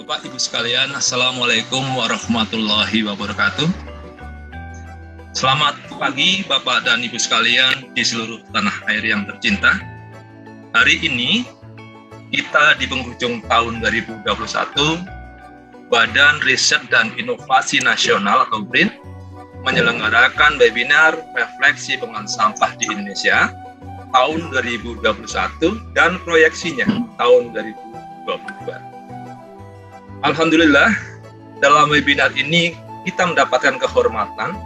Bapak Ibu sekalian, Assalamualaikum warahmatullahi wabarakatuh. Selamat pagi Bapak dan Ibu sekalian di seluruh tanah air yang tercinta. Hari ini kita di penghujung tahun 2021, Badan Riset dan Inovasi Nasional atau BRIN menyelenggarakan webinar refleksi pengelolaan sampah di Indonesia tahun 2021 dan proyeksinya tahun 2022. Alhamdulillah, dalam webinar ini kita mendapatkan kehormatan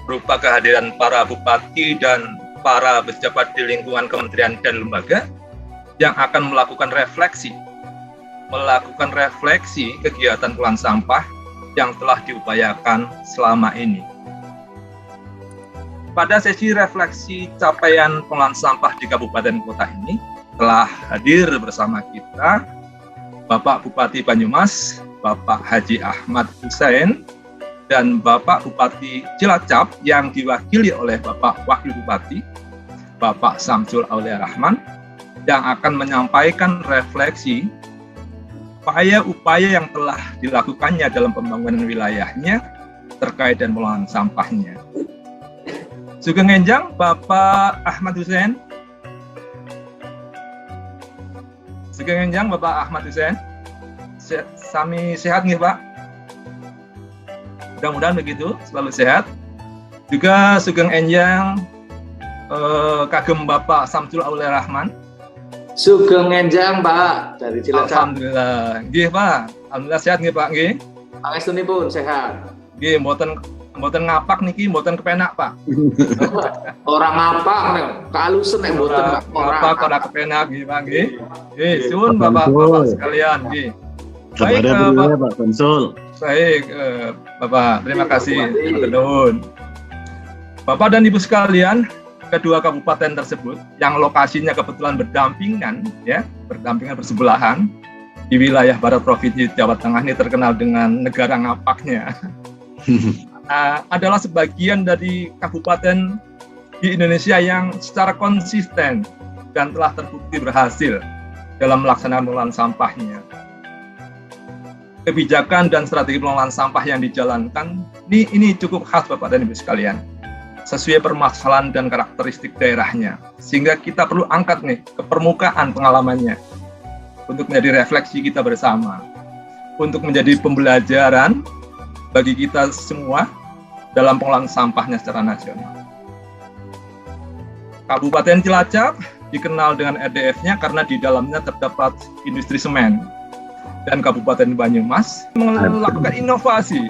berupa kehadiran para bupati dan para pejabat di lingkungan kementerian dan lembaga yang akan melakukan refleksi kegiatan pengelolaan sampah yang telah diupayakan selama ini. Pada sesi refleksi capaian pengelolaan sampah di kabupaten kota ini telah hadir bersama kita Bapak Bupati Banyumas, Bapak Haji Ahmad Hussein, dan Bapak Bupati Cilacap yang diwakili oleh Bapak Wakil Bupati, Bapak Samsul Aulia Rahman, yang akan menyampaikan refleksi upaya-upaya yang telah dilakukannya dalam pembangunan wilayahnya terkait dan pengelolaan sampahnya. Sugeng Enjang, Bapak Ahmad Hussein. Sugeng Enjang, Bapak Ahmad Hussein. Sami sehat nih Pak? Mudah-mudahan begitu, selalu sehat. Juga Sugeng Enjang, kagem Bapak Samsul Aulia Rahman. Sugeng Enjang Pak, dari Cilacap. Alhamdulillah, nggih Pak. Alhamdulillah sehat nggih Pak nggih. Pangestunipun sehat. Nggih, mboten ngapak niki, mboten kepenak Pak. Orang ngapak nek kalusen nek mboten ngapak ora kepenak nggih Pak nggih. Nggih, suwun Bapak sekalian nggih. Baik Pak Samsul. Baik Bapak, terima kasih. Nuwun. Bapak dan Ibu sekalian, kedua kabupaten tersebut yang lokasinya kebetulan berdampingan bersebelahan di wilayah barat provinsi Jawa Tengah ini terkenal dengan negara ngapaknya. Adalah sebagian dari kabupaten di Indonesia yang secara konsisten dan telah terbukti berhasil dalam melaksanakan pengelolaan sampahnya. Kebijakan dan strategi pengelolaan sampah yang dijalankan ini cukup khas Bapak dan Ibu sekalian, sesuai permasalahan dan karakteristik daerahnya, sehingga kita perlu angkat nih ke permukaan pengalamannya untuk menjadi refleksi kita bersama, untuk menjadi pembelajaran bagi kita semua dalam pengelolaan sampahnya secara nasional. Kabupaten Cilacap dikenal dengan RDF-nya karena di dalamnya terdapat industri semen. Dan Kabupaten Banyumas melakukan inovasi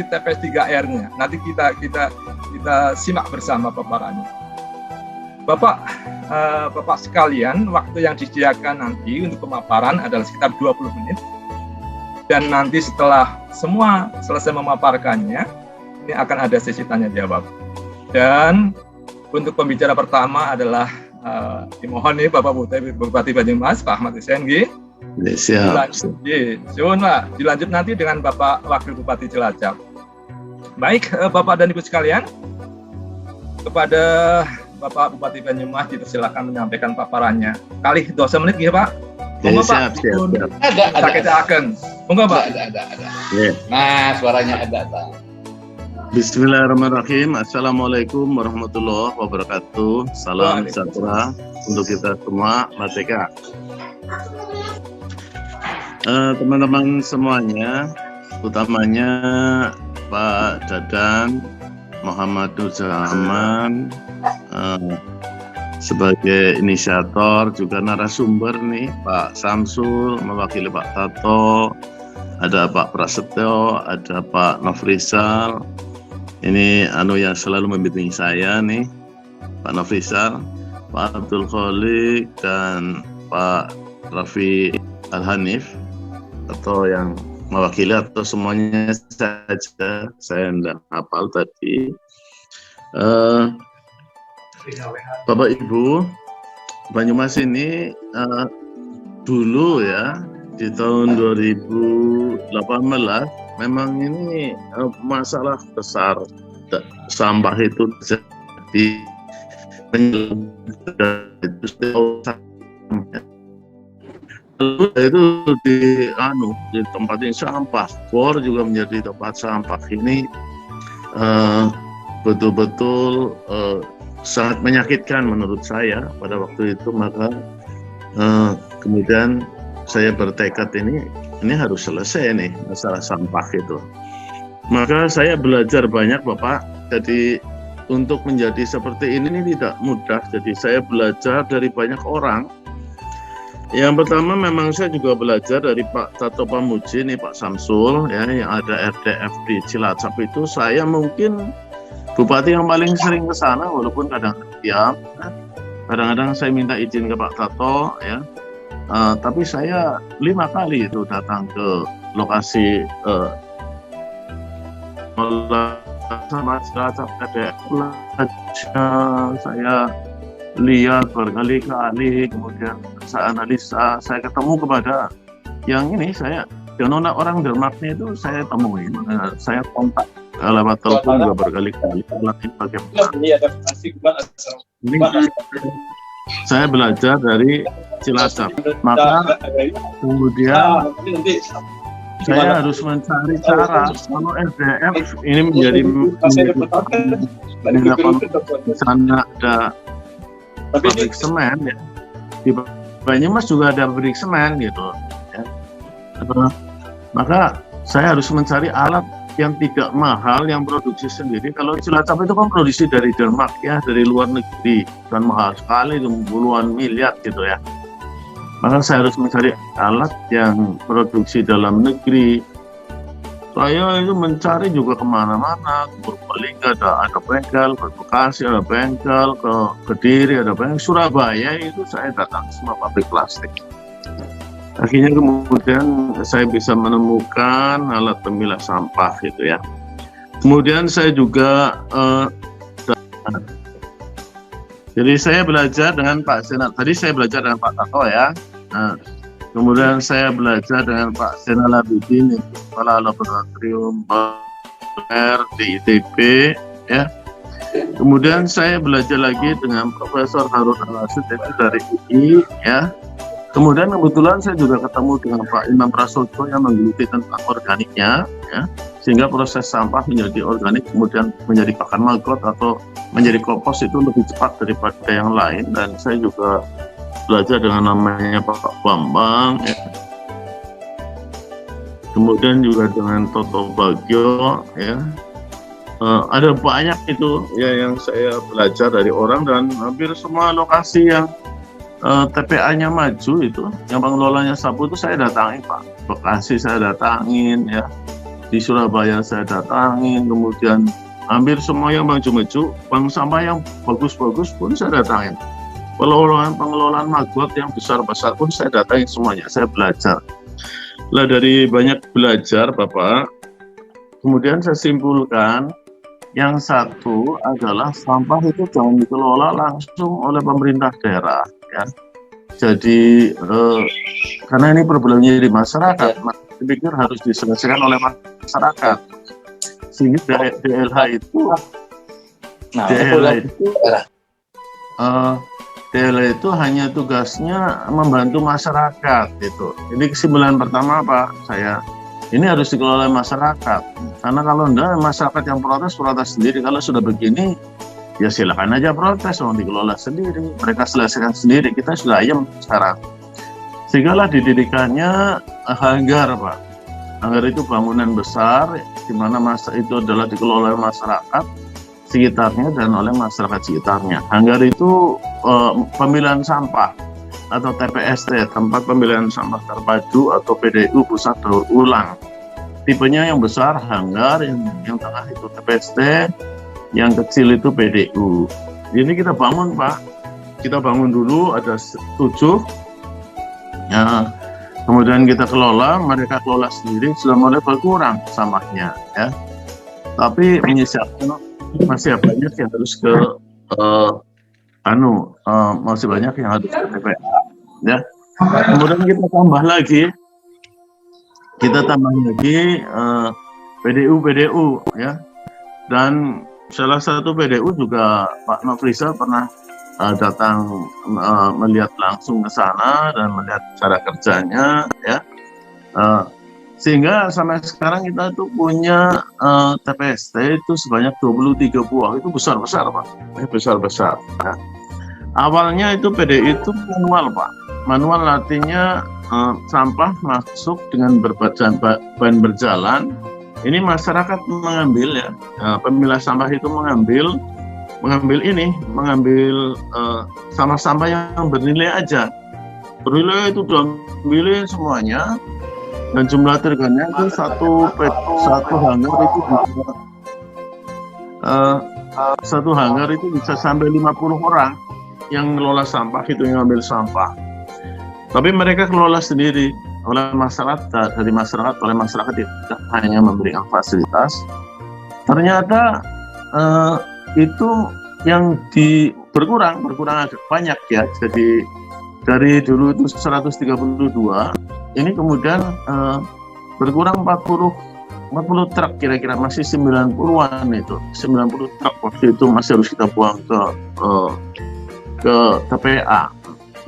TPS 3R-nya. Nanti kita simak bersama paparannya. Bapak sekalian, waktu yang disediakan nanti untuk pemaparan adalah sekitar 20 menit. Dan nanti setelah semua selesai memaparkannya, ini akan ada sesi tanya jawab. Dan untuk pembicara pertama adalah dimohon nih Bapak Bupati Banyumas, Pak Ahmad Hussein. Siap. Dilanjut nanti dengan Bapak Wakil Bupati Cilacap. Baik, Bapak dan Ibu sekalian, kepada Bapak Bupati Banyumas dipersilakan menyampaikan paparannya. Kali 2 menit ya Pak. Monggo Pak. Ada. Monggo Pak. Ada. Nah, suaranya ada Pak. Bismillahirrahmanirrahim. Assalamualaikum warahmatullahi wabarakatuh. Salam sejahtera untuk kita semua. Merdeka. Teman-teman semuanya, utamanya Pak Dadan, Muhammad Nurzaman, sebagai inisiator, juga narasumber nih Pak Samsul mewakili Pak Tato, ada Pak Prasetyo, ada Pak Nofrizal, Ini yang selalu membimbing saya nih, Pak Nofrisal, Pak Abdul Khalik, dan Pak Raffi Al-Hanif, atau yang mewakili atau semuanya saja, saya tidak hafal tadi. Bapak Ibu, Banyumas ini dulu ya, di tahun 2018 memang ini masalah besar sampah itu jadi itu di tempatin sampah, bor juga menjadi tempat sampah. Ini betul-betul sangat menyakitkan menurut saya pada waktu itu. Maka kemudian saya bertekad ini harus selesai nih masalah sampah itu. Maka saya belajar banyak, Bapak. Jadi untuk menjadi seperti ini tidak mudah. Jadi saya belajar dari banyak orang. Yang pertama memang saya juga belajar dari Pak Tato Pamuji, nih Pak Samsul ya, yang ada RDF di Cilacap itu. Saya mungkin bupati yang paling sering ke sana, walaupun kadang-kadang kadang-kadang saya minta izin ke Pak Tato ya. Tapi saya 5 kali itu datang ke lokasi sama Cilacap RDF. Saya lihat berkali-kali, kemudian saya analisa, saya ketemu kepada yang ini, saya orang Denmarknya itu saya temuin, saya kontak lewat telepon juga berkali-kali. Ini saya belajar dari Cilacap, maka kemudian saya harus mencari cara kalau RDF ini menjadi di sana ada pabrik semen ya, di Banyumas juga ada pabrik semen gitu ya. Maka saya harus mencari alat yang tidak mahal, yang produksi sendiri. Kalau Cilacap itu kan produksi dari Denmark ya, dari luar negeri, dan mahal sekali, puluhan miliar gitu ya. Maka saya harus mencari alat yang produksi dalam negeri. Saya itu mencari juga kemana-mana, ke Purbalingga ada bengkel, ke Bekasi ada bengkel, ke Kediri ada bengkel, Surabaya itu saya datang semua pabrik plastik. Akhirnya kemudian saya bisa menemukan alat pemilah sampah gitu ya. Kemudian saya juga jadi saya belajar dengan Pak Senat. Tadi saya belajar dengan Pak Tato ya. Kemudian saya belajar dengan Pak Zainal Abidin, Kepala Laboratorium di ITB ya. Kemudian saya belajar lagi dengan Profesor Harun Al-Rashid dari UI ya. Kemudian kebetulan saya juga ketemu dengan Pak Imam Prasojo yang menggeluti tentang organiknya ya. Sehingga proses sampah menjadi organik kemudian menjadi pakan maggot atau menjadi kompos itu lebih cepat daripada yang lain. Dan saya juga belajar dengan namanya Pak Bambang ya. Kemudian juga dengan Toto Bagio ya. Ada banyak itu ya yang saya belajar dari orang, dan hampir semua lokasi yang TPA-nya maju itu, yang pengelolanya sapu itu saya datangin Pak. Bekasi saya datangin ya, di Surabaya saya datangin, kemudian hampir semua yang maju-maju, bank sampah yang bagus-bagus pun saya datangin. Pengelolaan maggot yang besar-besar pun saya datangin semuanya, saya belajar. Lah dari banyak belajar Bapak, kemudian saya simpulkan yang satu adalah sampah itu jangan dikelola langsung oleh pemerintah daerah ya. Jadi karena ini problemnya di masyarakat, maka saya pikir harus diselesaikan oleh masyarakat. Sehingga DLH itu hanya tugasnya membantu masyarakat gitu. Jadi kesimpulan pertama Pak, ini harus dikelola oleh masyarakat. Karena kalau enggak, masyarakat yang protes sendiri. Kalau sudah begini, ya silakan aja protes, mau dikelola sendiri, mereka selesaikan sendiri, kita sudah ayam sekarang. Sehinggalah didirikannya Hanggar Pak. Hanggar itu bangunan besar, di mana masa itu adalah dikelola oleh masyarakat sekitarnya dan oleh masyarakat sekitarnya. Hanggar itu pemilihan sampah atau TPST, tempat pemilihan sampah terpadu atau PDU, pusat daur ulang. tipenya yang besar hanggar, yang tengah itu TPST, yang kecil itu PDU. Ini kita bangun Pak, kita bangun dulu ada 7, ya, kemudian kita kelola, mereka kelola sendiri, sudah mulai berkurang sampahnya, ya. Tapi menyisakan masih banyak yang harus ke masih banyak yang harus ke TPA, ya. Kemudian kita tambah lagi PDU, ya. Dan salah satu PDU juga Pak Nofrizal pernah datang melihat langsung ke sana dan melihat cara kerjanya, ya. Sehingga sampai sekarang kita itu punya TPST itu sebanyak 23 buah, itu besar-besar Pak, besar-besar. Ya. Awalnya itu PDU itu manual Pak, manual artinya sampah masuk dengan ban berjalan. Ini masyarakat mengambil, ya, pemilah sampah itu mengambil sampah-sampah yang bernilai aja. Bernilai itu diambilin semuanya, dan jumlah targetnya itu satu hanggar itu bisa sampai 50 orang yang ngelola sampah, itu yang ambil sampah. Tapi mereka kelola sendiri oleh masyarakat, oleh masyarakat tidak hanya memberikan fasilitas. Ternyata itu yang berkurang agak banyak, ya. Jadi dari dulu itu 132, ini kemudian berkurang 40 truk kira-kira, masih 90-an itu. 90 truk waktu itu masih harus kita buang ke TPA.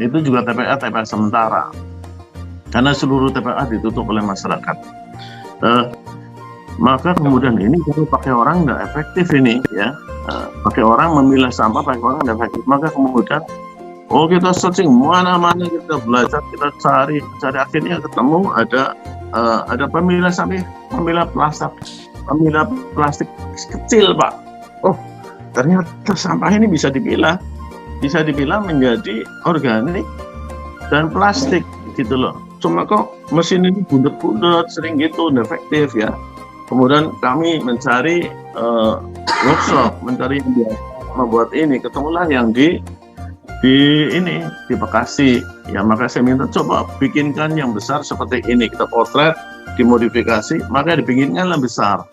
Itu juga TPA sementara. Karena seluruh TPA ditutup oleh masyarakat. Maka kemudian ini kalau pakai orang nggak efektif ini, ya. Pakai orang memilah sampah, pakai orang nggak efektif. Maka kemudian kita searching mana-mana, kita belajar, kita cari akhirnya ketemu ada pemilah plastik kecil Pak. Ternyata sampah ini bisa dipilah menjadi organik dan plastik gitu loh. Cuma kok mesin ini bundet-bundet, sering gitu, efektif, ya. Kemudian kami mencari workshop, mencari yang membuat ini, ketemulah yang di Bekasi, ya. Maka saya minta coba bikinkan yang besar seperti ini, kita potret, dimodifikasi, maka dibikinkan yang besar.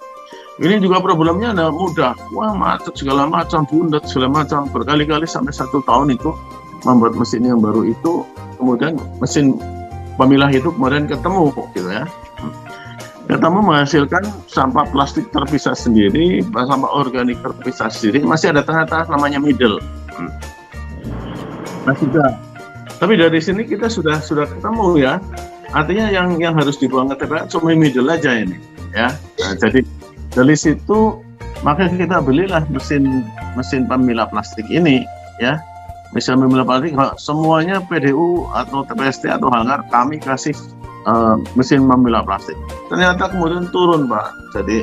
Ini juga problemnya ada mudah, macet segala macam, bundet segala macam, berkali-kali sampai 1 tahun itu membuat mesin yang baru itu, kemudian mesin pemilah itu kemudian ketemu, gitu ya. Ketemu menghasilkan sampah plastik terpisah sendiri, sampah organik terpisah sendiri, masih ada tengah-tengah namanya middle. Masih ada. Tapi dari sini kita sudah ketemu, ya. Artinya yang harus dibuang ke TPA cuma middle aja ini, ya. Nah, jadi dari situ maka kita belilah mesin pemilah plastik ini, ya. Mesin pemilah plastik semuanya PDU atau TPST atau hanggar kami kasih mesin pemilah plastik. Ternyata kemudian turun Pak. Jadi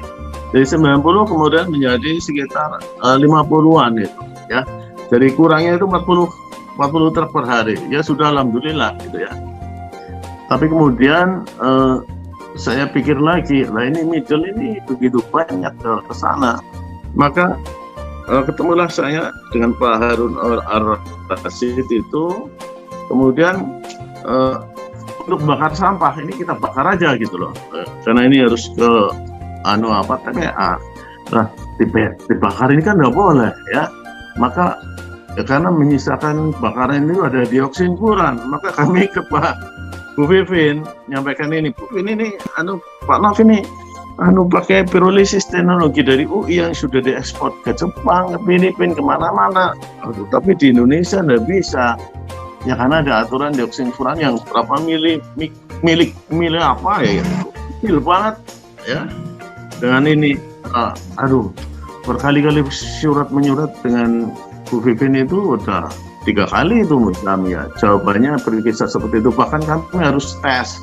dari 90 kemudian menjadi sekitar 50-an itu, ya. Jadi kurangnya itu 40 truk per hari. Ya sudah, alhamdulillah gitu, ya. Tapi kemudian saya pikir lagi, ini middle ini begitu banyak ke sana. Maka ketemulah saya dengan Pak Harun Ar-Rasyid itu, kemudian untuk bakar sampah ini kita bakar aja gitu loh, karena ini harus ke TPA. Nah, dibakar ini kan nggak boleh, ya. Maka karena menyisakan bakaran itu ada dioksin furan, maka kami ke Pak Bu Vivin nyampaikan ini, Bu Vivin ini Pak Nov ini pakai pirolisis teknologi dari UI yang sudah diekspor ke Jepang, ke Filipina, kemana-mana. Tapi di Indonesia nggak bisa, ya, karena ada aturan dioksin furan yang berapa mili apa ya, kecil banget, ya. Dengan ini, berkali-kali surat menyurat dengan Bu Vivin itu udah 3 kali itu kami, ya. Jawabannya berkisar seperti itu, bahkan kami harus tes.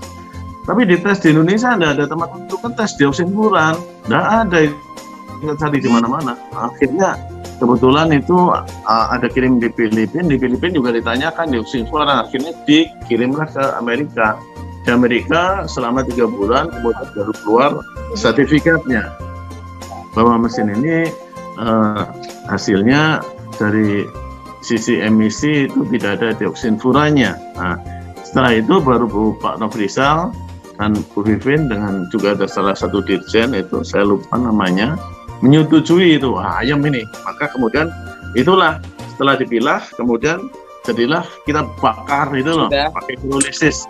Tapi di tes di Indonesia tidak ada tempat untuk tes dioksin furan, tidak ada, kita cari di mana-mana. Akhirnya kebetulan itu ada kirim di Filipina juga ditanyakan dioksin furan, akhirnya dikirimlah ke Amerika. di Amerika selama 3 bulan, kemudian baru keluar sertifikatnya bahwa mesin ini hasilnya dari sisi emisi itu tidak ada dioksin furannya. Nah, setelah itu baru Pak Nofrizal dan Bu Vivin dengan juga ada salah satu dirjen, itu saya lupa namanya, menyetujui itu ayam ini. Maka kemudian itulah setelah dipilah kemudian jadilah kita bakar itu loh, pakai hidrolisis.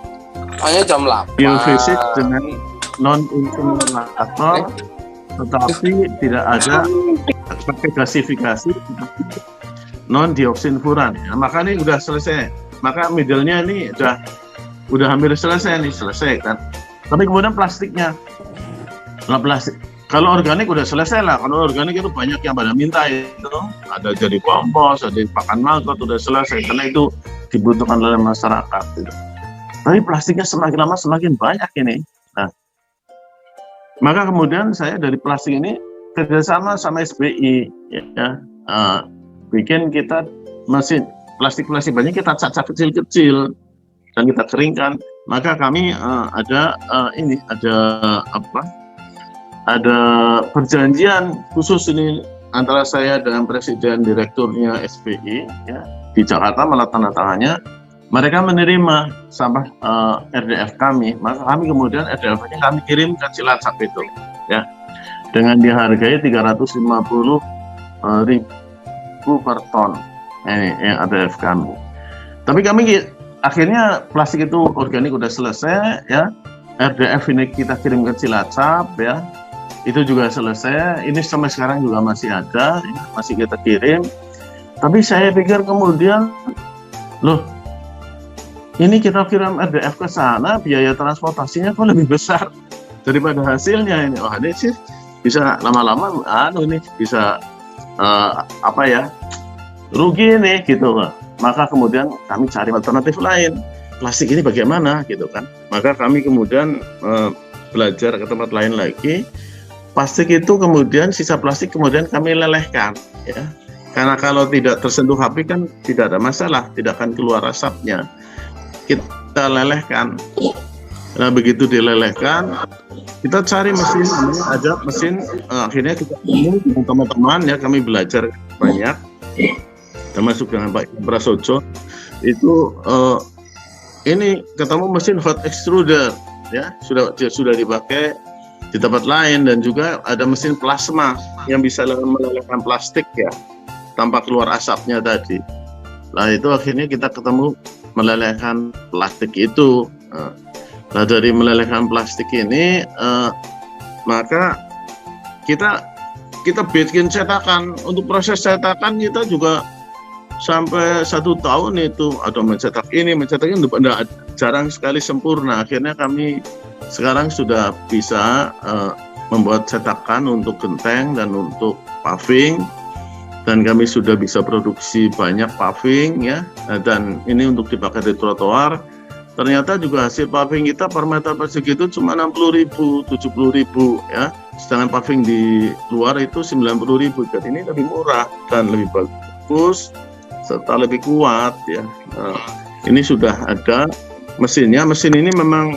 Hanya jam 8. Biofisik dengan non insinerator, tetapi tidak ada pakai gasifikasi non dioksin furan. Nah, maka ini udah selesai. Maka middle-nya ini udah hampir selesai kan. Tapi kemudian plastiknya, nah plastik. Kalau organik udah selesai lah. Kalau organik itu banyak yang pada minta itu. Ada jadi kompos, ada pakan maggot, udah selesai. Karena itu dibutuhkan oleh masyarakat. Gitu. Tapi plastiknya semakin lama semakin banyak ini. Nah, maka kemudian saya dari plastik ini kerjasama sama SBI, ya, bikin kita mesin plastik-plastik banyak kita cat-cat kecil-kecil dan kita keringkan. Maka kami ada perjanjian khusus ini antara saya dengan presiden direkturnya SBI ya, di Jakarta malah tanda tangannya. Mereka menerima sampah RDF kami, maka kami kemudian RDF-nya kami kirim ke Cilacap itu ya, dengan dihargai 350.000 per ton ini yang RDF kami. Tapi kami akhirnya plastik itu organik udah selesai ya, RDF ini kita kirim ke Cilacap ya, itu juga selesai. Ini sampai sekarang juga masih ada, masih kita kirim. Tapi saya pikir kemudian, loh, ini kita kirim RDF ke sana, biaya transportasinya kok lebih besar daripada hasilnya ini. Wah, ini sih bisa lama-lama, ini bisa rugi nih gitu. Maka kemudian kami cari alternatif lain. Plastik ini bagaimana gitu kan? Maka kami kemudian belajar ke tempat lain lagi. Plastik itu kemudian sisa plastik kemudian kami lelehkan ya. Karena kalau tidak tersentuh api kan tidak ada masalah, tidak akan keluar asapnya. Kita lelehkan. Nah, begitu dilelehkan, kita cari mesin, ada mesin, akhirnya kita ketemu dengan teman-teman ya, kami belajar banyak, termasuk dengan Pak Prasojo, itu ini ketemu mesin hot extruder ya, sudah dipakai di tempat lain, dan juga ada mesin plasma yang bisa melelehkan plastik ya, tanpa keluar asapnya tadi. Nah, itu akhirnya kita ketemu melelehkan plastik itu. Nah, dari melelehkan plastik ini, maka kita bikin cetakan. Untuk proses cetakan kita juga sampai 1 tahun itu, atau mencetak ini jarang sekali sempurna. Akhirnya kami sekarang sudah bisa membuat cetakan untuk genteng dan untuk paving. Dan kami sudah bisa produksi banyak paving ya, dan ini untuk dipakai di trotoar. Ternyata juga hasil paving kita per meter persegi itu cuma 60.000, 70.000 ya. Sedangkan paving di luar itu 90.000. Jadi ini lebih murah dan lebih bagus serta lebih kuat ya. Ini sudah ada mesinnya. Mesin ini memang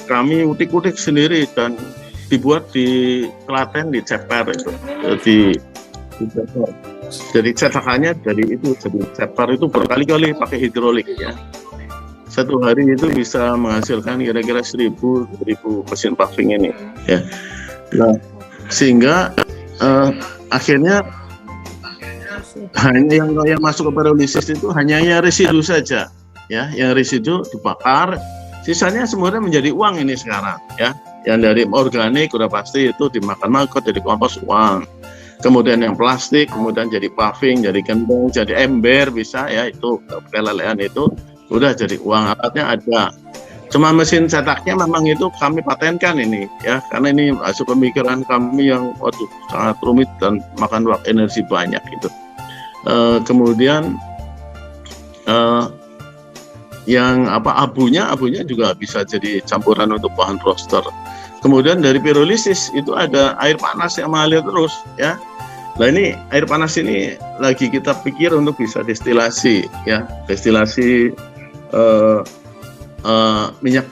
kami utik-utik sendiri dan dibuat di Klaten, di Ceper itu. Jadi cetakannya jadi ceper itu berkali-kali pakai hidrolik ya. Satu hari itu bisa menghasilkan kira-kira 1.000 mesin paving ini ya. Nah, sehingga akhirnya hanya yang masuk ke pyrolysis itu hanya yang residu saja ya, yang residu dibakar, sisanya semuanya menjadi uang ini sekarang ya. Yang dari organik udah pasti itu dimakan maggot, jadi kompos, uang. Kemudian yang plastik, kemudian jadi paving, jadi genteng, jadi ember bisa ya, itu kelelehan itu udah jadi uang, alatnya ada. Cuma mesin cetaknya memang itu kami patenkan ini ya, karena ini hasil pemikiran kami yang sangat rumit dan makan waktu energi banyak gitu. Kemudian yang abunya juga bisa jadi campuran untuk bahan roster. Kemudian dari pyrolysis itu ada air panas yang mengalir terus ya. Nah, ini air panas ini lagi kita pikir untuk bisa destilasi ya, destilasi minyak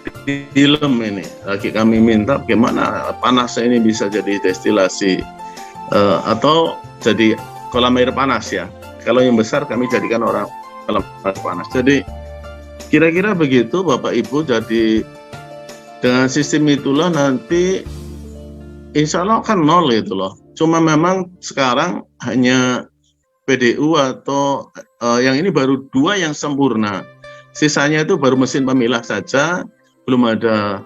tilem ini. Lagi kami minta bagaimana panasnya ini bisa jadi destilasi atau jadi kolam air panas ya. Kalau yang besar kami jadikan kolam air panas. Jadi kira-kira begitu Bapak Ibu. Jadi dengan sistem itulah nanti insya Allah kan nol itu loh. Cuma memang sekarang hanya PDU atau yang ini baru 2 yang sempurna. Sisanya itu baru mesin pemilah saja, belum ada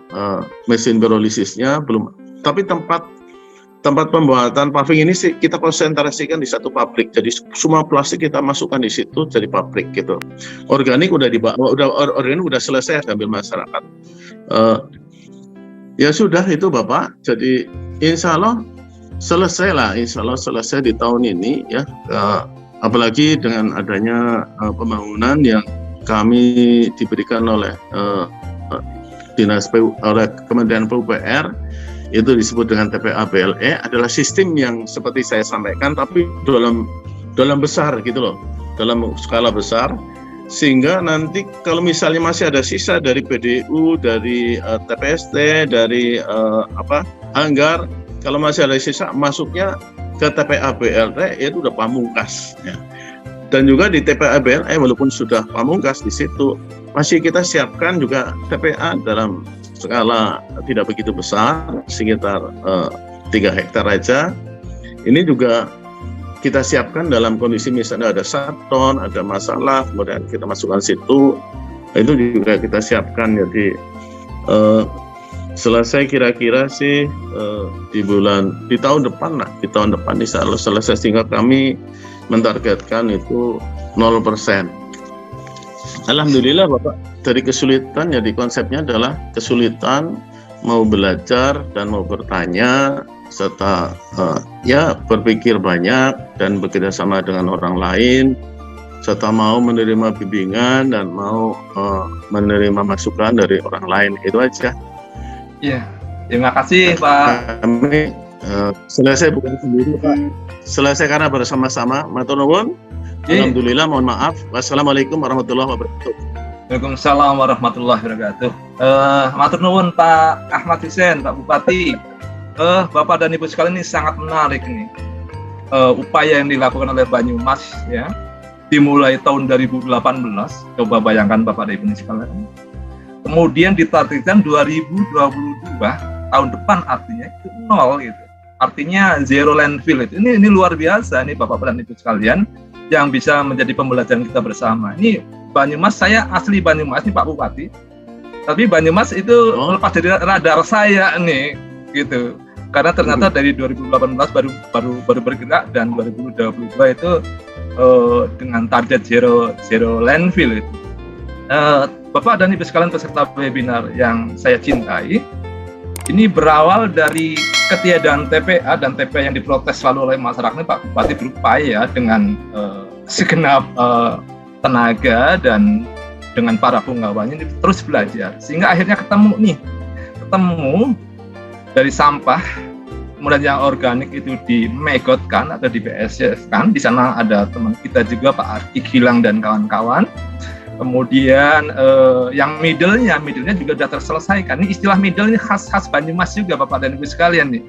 mesin pirolisisnya, belum. Tapi tempat pembuatan paving ini sih kita konsentrasikan di satu pabrik. Jadi semua plastik kita masukkan di situ jadi pabrik gitu. Organik udah organik udah selesai ambil masyarakat. Ya sudah itu Bapak. Jadi insya Allah selesai di tahun ini ya. Apalagi dengan adanya pembangunan yang kami diberikan oleh oleh Kementerian PUPR, itu disebut dengan TPA BLE, adalah sistem yang seperti saya sampaikan tapi dalam besar gitu loh, dalam skala besar, sehingga nanti kalau misalnya masih ada sisa dari PDU, dari TPST, dari Anggar, kalau masih ada sisa masuknya ke TPA BLE, itu udah pamungkas ya. Dan juga di TPA BLE walaupun sudah pamungkas di situ masih kita siapkan juga TPA dalam skala tidak begitu besar, sekitar 3 hektar aja. Ini juga kita siapkan dalam kondisi misalnya ada shutdown, ada masalah, kemudian kita masukkan situ. Itu juga kita siapkan. Jadi selesai kira-kira sih di tahun depan lah, di tahun depan insya Allah selesai, sehingga kami mentargetkan itu 0%. Alhamdulillah Bapak, dari kesulitan jadi konsepnya adalah kesulitan mau belajar dan mau bertanya serta ya berpikir banyak dan bekerja sama dengan orang lain serta mau menerima bimbingan dan mau menerima masukan dari orang lain. Itu aja. Iya, terima kasih Pak. Kami selesai bukan sendiri Pak, selesai karena bersama-sama. Matur nuwun. Alhamdulillah, mohon maaf. Wassalamualaikum warahmatullahi wabarakatuh. Waalaikumsalam warahmatullahi wabarakatuh. Matur nuwun Pak Ahmad Hussein, Pak Bupati. Bapak dan Ibu sekalian, ini sangat menarik nih. Upaya yang dilakukan oleh Banyumas ya, dimulai tahun 2018. Coba bayangkan Bapak dan Ibu sekalian. Kemudian ditargetkan 2022 tahun depan, artinya itu 0 gitu. Artinya zero landfill itu. Ini luar biasa nih Bapak dan Ibu sekalian, yang bisa menjadi pembelajaran kita bersama. Ini Banyumas, saya asli Banyumas nih Pak Bupati. Tapi Banyumas itu lepas dari radar saya nih gitu. Karena ternyata dari 2018 baru bergerak, dan 2022 itu dengan target zero landfill itu. Bapak dan Ibu sekalian peserta webinar yang saya cintai, ini berawal dari ketiadaan TPA, dan TPA yang diprotes selalu oleh masyarakat. Pak Bupati berupaya dengan segenap tenaga dan dengan para penggawanya terus belajar, sehingga akhirnya ketemu dari sampah, kemudian yang organik itu dimegotkan atau di BSF kan. Di sana ada teman kita juga Pak Arki Gilang dan kawan-kawan. Kemudian yang middle-nya juga sudah terselesaikan. Ini istilah middle ini khas Banyumas juga Bapak dan Ibu sekalian nih.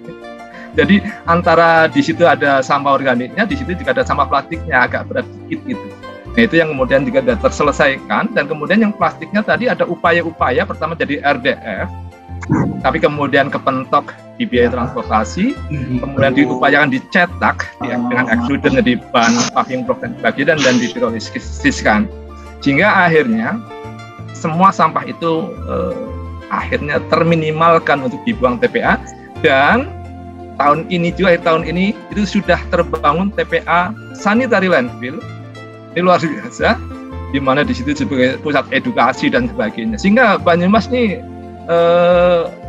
Jadi antara di situ ada sampah organiknya, di situ juga ada sampah plastiknya, agak berat dikit gitu. Nah itu yang kemudian juga sudah terselesaikan. Dan kemudian yang plastiknya tadi ada upaya-upaya, pertama jadi RDF, tapi kemudian kepentok di biaya transportasi, kemudian diupayakan dicetak dengan extruder jadi bahan paving block dan sebagainya, dan dipirolisiskan. Sehingga akhirnya semua sampah itu akhirnya terminimalkan untuk dibuang TPA, dan tahun ini itu sudah terbangun TPA sanitary landfill. Ini luar biasa, di mana di situ sebagai pusat edukasi dan sebagainya. Sehingga Banyumas ini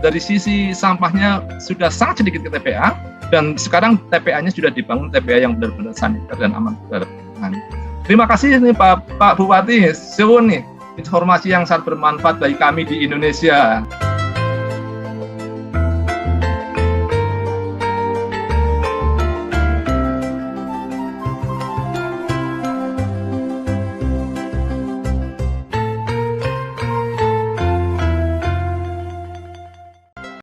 dari sisi sampahnya sudah sangat sedikit ke TPA, dan sekarang TPA-nya sudah dibangun TPA yang benar-benar saniter dan aman. Terima kasih nih Pak Bupati, suwun nih informasi yang sangat bermanfaat bagi kami di Indonesia.